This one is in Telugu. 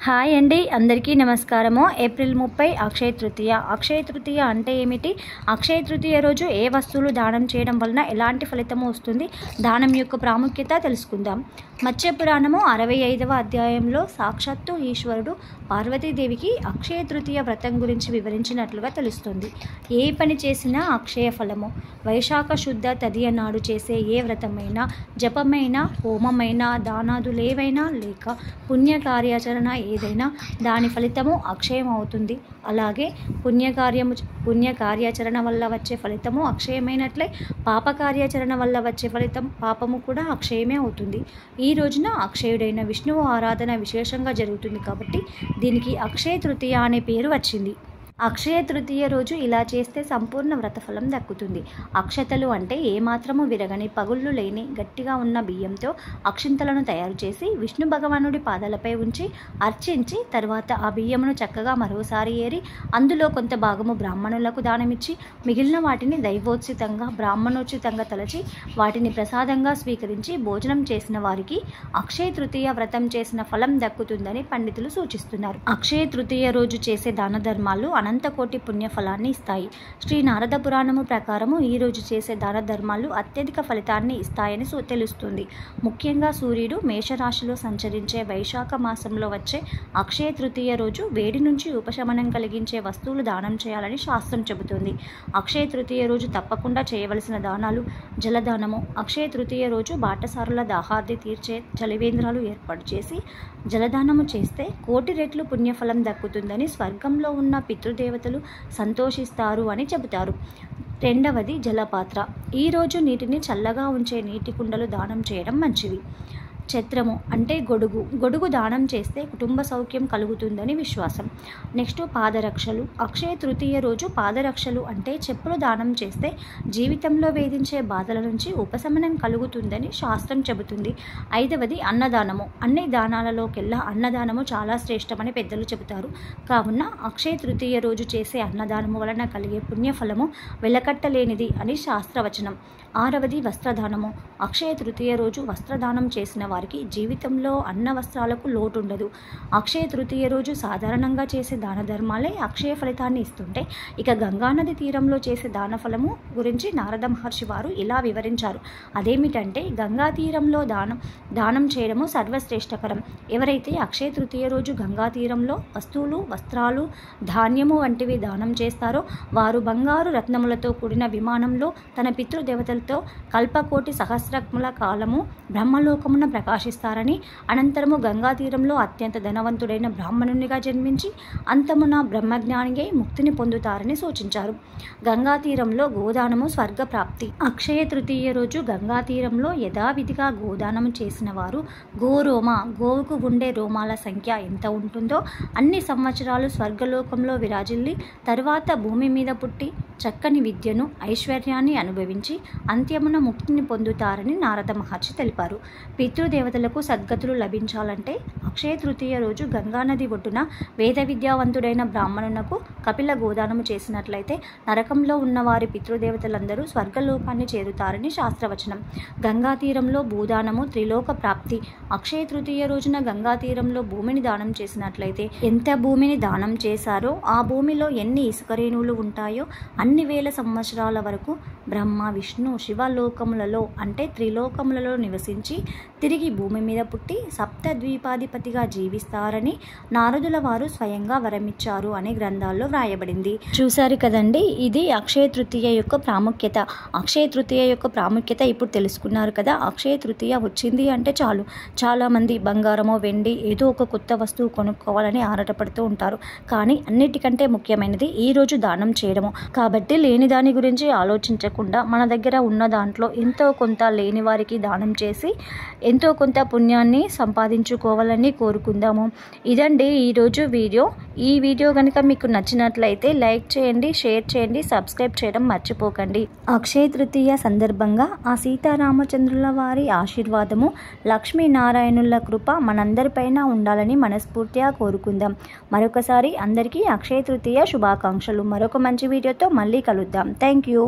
హాయ్ అండి, అందరికీ నమస్కారము. ఏప్రిల్ 30 అక్షయ తృతీయ. అక్షయ తృతీయ అంటే ఏమిటి? అక్షయ తృతీయ రోజు ఏ వస్తువులు దానం చేయడం వలన ఎలాంటి ఫలితము వస్తుంది, దానం యొక్క ప్రాముఖ్యత తెలుసుకుందాం. మత్స్య పురాణము 65వ అధ్యాయంలో సాక్షాత్తు ఈశ్వరుడు పార్వతీదేవికి అక్షయ తృతీయ వ్రతం గురించి వివరించినట్లుగా తెలుస్తుంది. ఏ పని చేసినా అక్షయ ఫలము. వైశాఖ శుద్ధ తదియ నాడు చేసే ఏ వ్రతమైనా, జపమైనా, హోమమైనా, దానాదులేవైనా లేక పుణ్యకార్యాచరణ ఏదైనా దాని ఫలితము అక్షయం అవుతుంది. అలాగే పుణ్యకార్యాచరణ వల్ల వచ్చే ఫలితము అక్షయమైనట్లే పాపకార్యాచరణ వల్ల వచ్చే ఫలితం పాపము కూడా అక్షయమే అవుతుంది. ఈ రోజున అక్షయుడైన విష్ణువు ఆరాధన విశేషంగా జరుగుతుంది కాబట్టి దీనికి అక్షయ తృతీయ అనే పేరు వచ్చింది. అక్షయ తృతీయ రోజు ఇలా చేస్తే సంపూర్ణ వ్రతఫలం దక్కుతుంది. అక్షతలు అంటే ఏమాత్రము విరగని పగుళ్ళు లేని గట్టిగా ఉన్న బియ్యంతో అక్షింతలను తయారు చేసి విష్ణు భగవానుడి పాదాలపై ఉంచి అర్చించి తర్వాత ఆ బియ్యమును చక్కగా మరోసారి ఏరి అందులో కొంత భాగము బ్రాహ్మణులకు దానమిచ్చి మిగిలిన వాటిని దైవోచితంగా బ్రాహ్మణోచితంగా తలచి వాటిని ప్రసాదంగా స్వీకరించి భోజనం చేసిన వారికి అక్షయ తృతీయ వ్రతం చేసిన ఫలం దక్కుతుందని పండితులు సూచిస్తున్నారు. అక్షయ తృతీయ రోజు చేసే దాన ధర్మాలు అనంతకోటి పుణ్యఫలాన్ని ఇస్తాయి. శ్రీ నారద పురాణము ప్రకారము ఈ రోజు చేసే దాన ధర్మాలు అత్యధిక ఫలితాన్ని ఇస్తాయని తెలుస్తుంది. ముఖ్యంగా సూర్యుడు మేషరాశిలో సంచరించే వైశాఖ మాసంలో వచ్చే అక్షయ తృతీయ రోజు వేడి నుంచి ఉపశమనం కలిగించే వస్తువులు దానం చేయాలని శాస్త్రం చెబుతుంది. అక్షయ తృతీయ రోజు తప్పకుండా చేయవలసిన దానాలు: జలదానము. అక్షయ తృతీయ రోజు బాటసారుల దాహార్ది తీర్చే జలవేంద్రాలు ఏర్పాటు చేసి జలదానము చేస్తే 1,000,000 రెట్లు పుణ్యఫలం దక్కుతుందని స్వర్గంలో ఉన్న పితృదేవతలు సంతోషిస్తారు అని చెబుతారు. రెండవది జలపాత్ర. ఈరోజు నీటిని చల్లగా ఉంచే నీటి కుండలు దానం చేయడం మంచిది. ఛత్రము అంటే గొడుగు దానం చేస్తే కుటుంబ సౌఖ్యం కలుగుతుందని విశ్వాసం. నెక్స్ట్ పాదరక్షలు. అక్షయ తృతీయ రోజు పాదరక్షలు అంటే చెప్పులు దానం చేస్తే జీవితంలో వేధించే బాధల నుంచి ఉపశమనం కలుగుతుందని శాస్త్రం చెబుతుంది. ఐదవది అన్నదానము. అన్ని దానాలలోకెల్లా అన్నదానము చాలా శ్రేష్టమని పెద్దలు చెబుతారు. కావున అక్షయ తృతీయ రోజు చేసే అన్నదానము వలన కలిగే పుణ్యఫలము వెలకట్టలేనిది అని శాస్త్రవచనం. ఆరవది వస్త్రదానము. అక్షయ తృతీయ రోజు వస్త్రదానం చేసిన వారికి జీవితంలో అన్న వస్త్రాలకు లోటు ఉండదు. అక్షయ తృతీయ రోజు సాధారణంగా చేసే దాన ధర్మాలే అక్షయ ఫలితాన్ని ఇస్తుంటే ఇక గంగానది తీరంలో చేసే దాన ఫలము గురించి నారద మహర్షి వారు ఇలా వివరించారు. అదేమిటంటే గంగా తీరంలో దానం చేయడము సర్వశ్రేష్టకరం. ఎవరైతే అక్షయ తృతీయ రోజు గంగా తీరంలో వస్తువులు, వస్త్రాలు, ధాన్యము వంటివి దానం చేస్తారో వారు బంగారు రత్నములతో కూడిన విమానంలో తన పితృదేవతలతో కల్పకోటి సహస్రముల కాలము బ్రహ్మలోకమున ప్రకాశిస్తారని, అనంతరము గంగా తీరంలో అత్యంత ధనవంతుడైన బ్రాహ్మణునిగా జన్మించి అంతమున బ్రహ్మజ్ఞానిగా ముక్తిని పొందుతారని సూచించారు. గంగా తీరంలో గోదానము స్వర్గప్రాప్తి. అక్షయ తృతీయ రోజు గంగా తీరంలో యథావిధిగా గోదానము చేసిన వారు గోవుకు ఉండే రోమాల సంఖ్య ఎంత ఉంటుందో అన్ని సంవత్సరాలు స్వర్గలోకంలో విరాజిల్లి తరువాత భూమి మీద పుట్టి చక్కని విద్యను, ఐశ్వర్యాన్ని అనుభవించి అంత్యమున ముక్తిని పొందుతారని నారద మహర్షి తెలిపారు. పితృదేవతలకు సద్గతులు లభించాలంటే అక్షయ తృతీయ రోజు గంగానది ఒడ్డున వేద విద్యావంతుడైన బ్రాహ్మణునకు కపిల గోదానము చేసినట్లయితే నరకంలో ఉన్న వారి పితృదేవతలందరూ స్వర్గలోకాన్ని చేరుతారని శాస్త్రవచనం. గంగా తీరంలో భూదానము త్రిలోక ప్రాప్తి. అక్షయ తృతీయ రోజున గంగా తీరంలో భూమిని దానం చేసినట్లయితే ఎంత భూమిని దానం చేశారో ఆ భూమిలో ఎన్ని ఇసుకరేణువులు ఉంటాయో అన్ని వేల సంవత్సరాల వరకు బ్రహ్మ, విష్ణు, శివలోకములలో అంటే త్రిలోకములలో నివసించి తిరిగి భూమి మీద పుట్టి సప్తద్వీపాధిపతిగా జీవిస్తారని నారదుల వారు స్వయంగా వరమిచ్చారు అనే గ్రంథాల్లో వ్రాయబడింది. చూశారు కదండి, ఇది అక్షయ తృతీయ యొక్క ప్రాముఖ్యత. అక్షయ తృతీయ యొక్క ప్రాముఖ్యత ఇప్పుడు తెలుసుకున్నారు కదా. అక్షయ తృతీయ వచ్చింది అంటే చాలు చాలామంది బంగారమో, వెండి ఏదో ఒక కొత్త వస్తువు కొనుక్కోవాలని ఆరాటపడుతూ ఉంటారు. కానీ అన్నిటికంటే ముఖ్యమైనది ఈరోజు దానం చేయడము. కాబట్టి లేని దాని గురించి ఆలోచించకుండా మన దగ్గర ఉన్న దాంట్లో ఎంతో కొంత లేని వారికి దానం చేసి ఎంతో కొంత పుణ్యాన్ని సంపాదించుకోవాలని కోరుకుందాము. ఇదండి ఈరోజు వీడియో. ఈ వీడియో కనుక మీకు నచ్చినట్లయితే లైక్ చేయండి, షేర్ చేయండి, సబ్స్క్రైబ్ చేయడం మర్చిపోకండి. అక్షయ తృతీయ సందర్భంగా ఆ సీతారామచంద్రుల వారి ఆశీర్వాదము, లక్ష్మీనారాయణుల కృప మనందరిపైన ఉండాలని మనస్ఫూర్తిగా కోరుకుందాం. మరొకసారి అందరికీ అక్షయ తృతీయ శుభాకాంక్షలు. మరొక మంచి వీడియోతో మళ్ళీ కలుద్దాం. Thank you.